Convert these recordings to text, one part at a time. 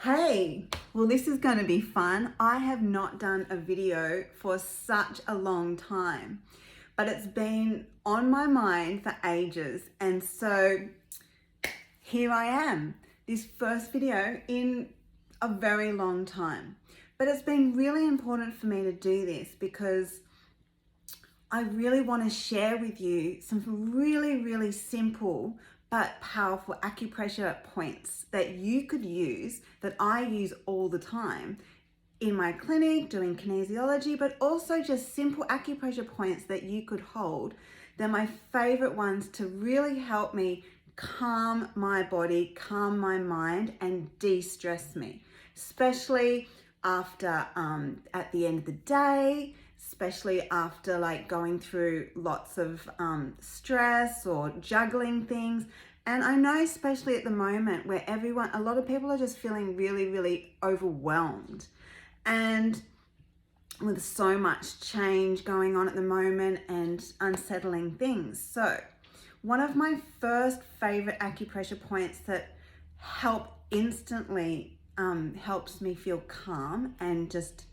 Hey, well, this is going to be fun. I have not done a video for such a long time, but it's been on my mind for ages. And so here I am, this first video in a very long time. But it's been really important for me to do this because I really want to share with you some really simple but powerful acupressure points that you could use, that I use all the time in my clinic doing kinesiology, but also just simple acupressure points that you could hold. They're my favorite ones to really help me calm my body, calm my mind, and de-stress me, especially after at the end of the day, especially after like going through lots of stress or juggling things. And I know especially at the moment where a lot of people are just feeling really overwhelmed, and with so much change going on at the moment and unsettling things. So one of my first favorite acupressure points that instantly helps me feel calm and just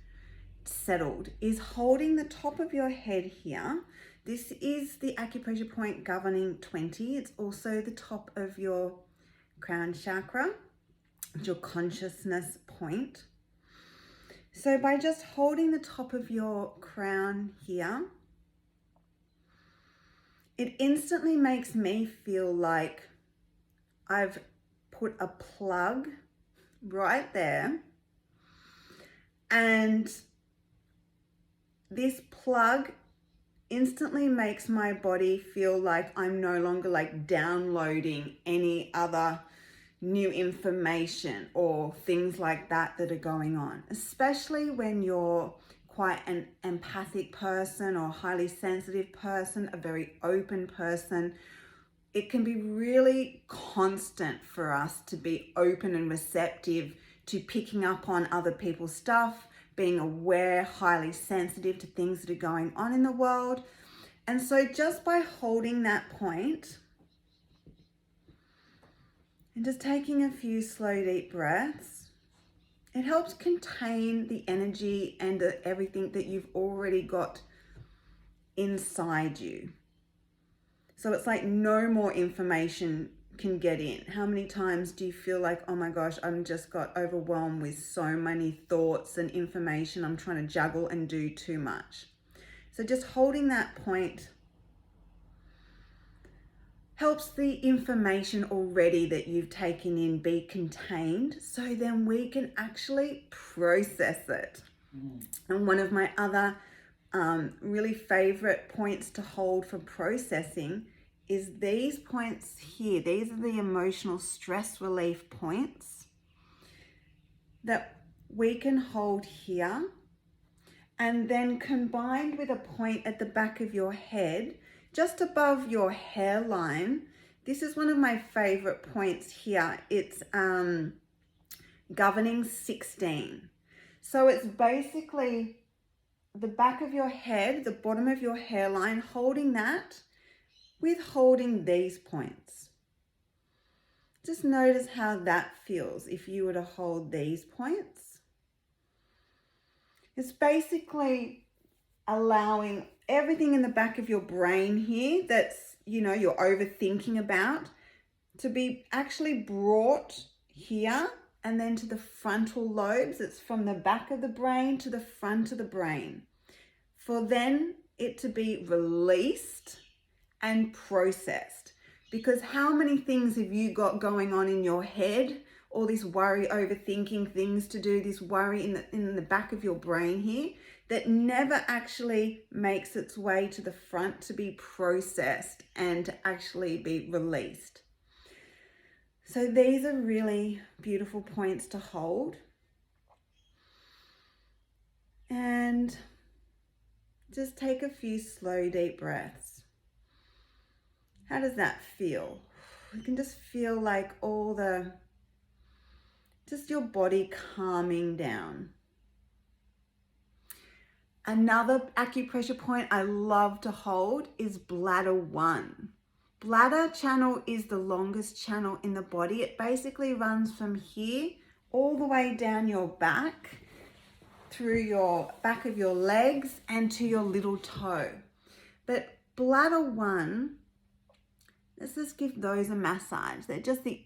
settled is holding the top of your head here. This is the acupressure point governing 20. It's also the top of your crown chakra, your consciousness point. So by just holding the top of your crown here, it instantly makes me feel like I've put a plug right there, and this plug instantly makes my body feel like I'm no longer like downloading any other new information or things like that are going on, especially when you're quite an empathic person or highly sensitive person, a very open person. It can be really constant for us to be open and receptive to picking up on other people's stuff, being aware, highly sensitive to things that are going on in the world. And so just by holding that point and just taking a few slow, deep breaths, it helps contain the energy and everything that you've already got inside you. So it's like no more information can get in. How many times do you feel like, oh my gosh, I'm just got overwhelmed with so many thoughts and information. I'm trying to juggle and do too much. So just holding that point helps the information already that you've taken in be contained, so then we can actually process it. And one of my other really favorite points to hold for processing is these points here. These are the emotional stress relief points that we can hold here, and then combined with a point at the back of your head, just above your hairline. This is one of my favorite points here. It's governing 16. So it's basically the back of your head, the bottom of your hairline, holding that with holding these points. Just notice how that feels if you were to hold these points. It's basically allowing everything in the back of your brain here that's, you're overthinking about, to be actually brought here and then to the frontal lobes. It's from the back of the brain to the front of the brain, for then it to be released and processed. Because how many things have you got going on in your head? All this worry, overthinking, things to do, this worry in the back of your brain here that never actually makes its way to the front to be processed and to actually be released. So these are really beautiful points to hold. And just take a few slow, deep breaths. How does that feel? You can just feel like just your body calming down. Another acupressure point I love to hold is bladder 1. Bladder channel is the longest channel in the body. It basically runs from here all the way down your back, through your back of your legs and to your little toe. But bladder 1, let's just give those a massage. They're just the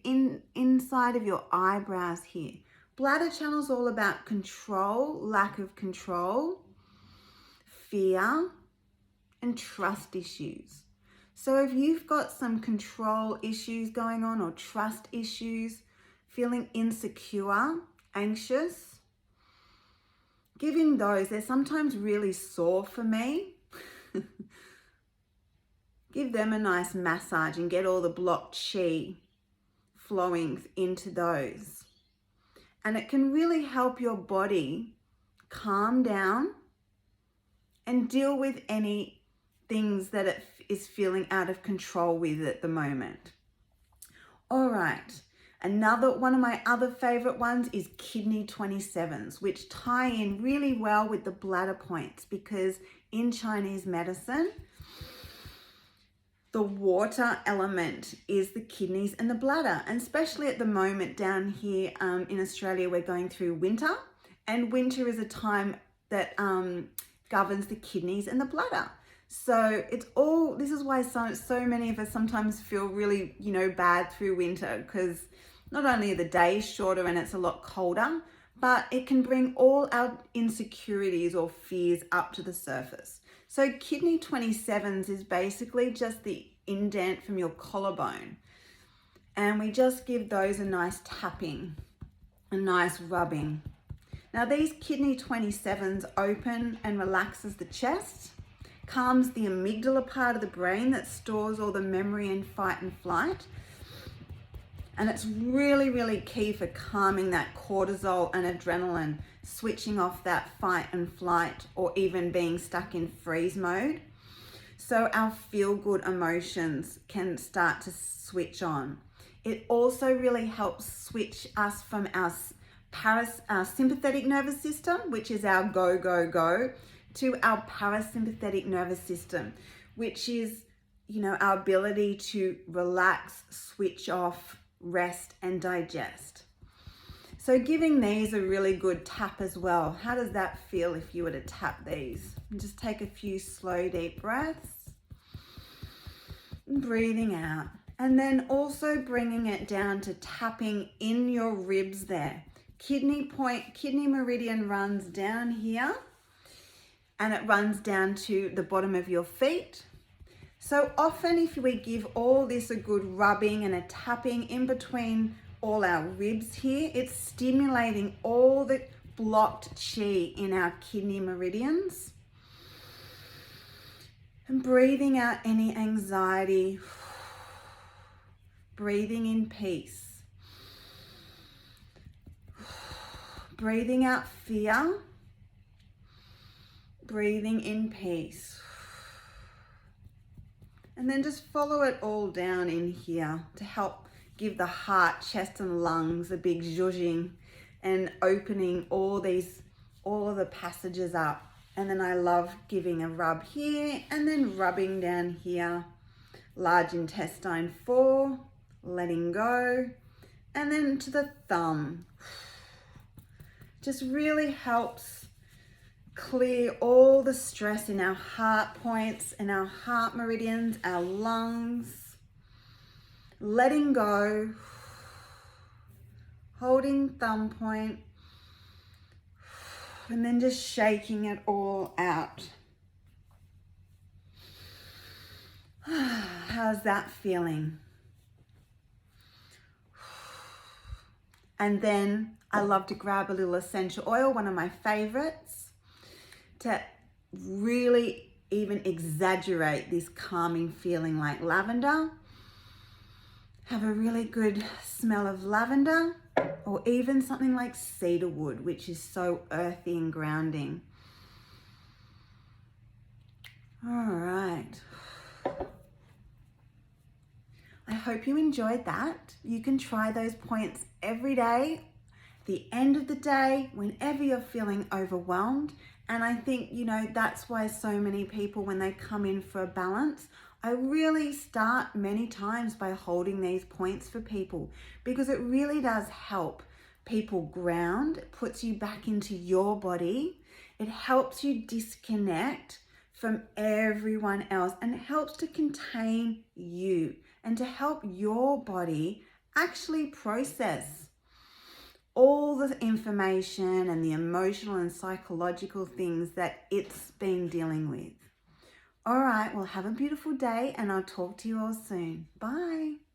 inside of your eyebrows here. Bladder channel is all about control, lack of control, fear, and trust issues. So if you've got some control issues going on or trust issues, feeling insecure, anxious, giving those, they're sometimes really sore for me. Give them a nice massage and get all the blocked chi flowing into those. And it can really help your body calm down and deal with any things that it is feeling out of control with at the moment. All right. Another one of my other favorite ones is kidney 27s, which tie in really well with the bladder points, because in Chinese medicine, the water element is the kidneys and the bladder. And especially at the moment down here in Australia, we're going through winter, and winter is a time that governs the kidneys and the bladder. So this is why so many of us sometimes feel really, bad through winter, because not only are the days shorter and it's a lot colder, but it can bring all our insecurities or fears up to the surface. So kidney 27s is basically just the indent from your collarbone. And we just give those a nice tapping, a nice rubbing. Now these kidney 27s open and relaxes the chest, calms the amygdala part of the brain that stores all the memory and fight and flight. And it's really, really key for calming that cortisol and adrenaline, switching off that fight and flight, or even being stuck in freeze mode. So our feel-good emotions can start to switch on. It also really helps switch us from our sympathetic nervous system, which is our go, go, go, to our parasympathetic nervous system, which is, our ability to relax, switch off, rest and digest. So giving these a really good tap as well. How does that feel if you were to tap these? And just take a few slow deep breaths and breathing out, and then also bringing it down to tapping in your ribs there. Kidney meridian runs down here and it runs down to the bottom of your feet. So often if we give all this a good rubbing and a tapping in between all our ribs here, it's stimulating all the blocked chi in our kidney meridians. And breathing out any anxiety, breathing in peace, breathing out fear, breathing in peace. And then just follow it all down in here to help give the heart, chest and lungs a big zhuzhing and opening all of the passages up. And then I love giving a rub here and then rubbing down here. Large intestine 4, letting go. And then to the thumb. Just really helps clear all the stress in our heart points and our heart meridians, our lungs. Letting go, holding thumb point, and then just shaking it all out. How's that feeling? And then I love to grab a little essential oil, one of my favorites, to really even exaggerate this calming feeling, like lavender. Have a really good smell of lavender, or even something like cedar wood, which is so earthy and grounding. All right. I hope you enjoyed that. You can try those points every day, the end of the day, whenever you're feeling overwhelmed. And I think, that's why so many people, when they come in for a balance, I really start many times by holding these points for people, because it really does help people ground, it puts you back into your body. It helps you disconnect from everyone else, and it helps to contain you and to help your body actually process all the information and the emotional and psychological things that it's been dealing with. All right, well, have a beautiful day, and I'll talk to you all soon. Bye.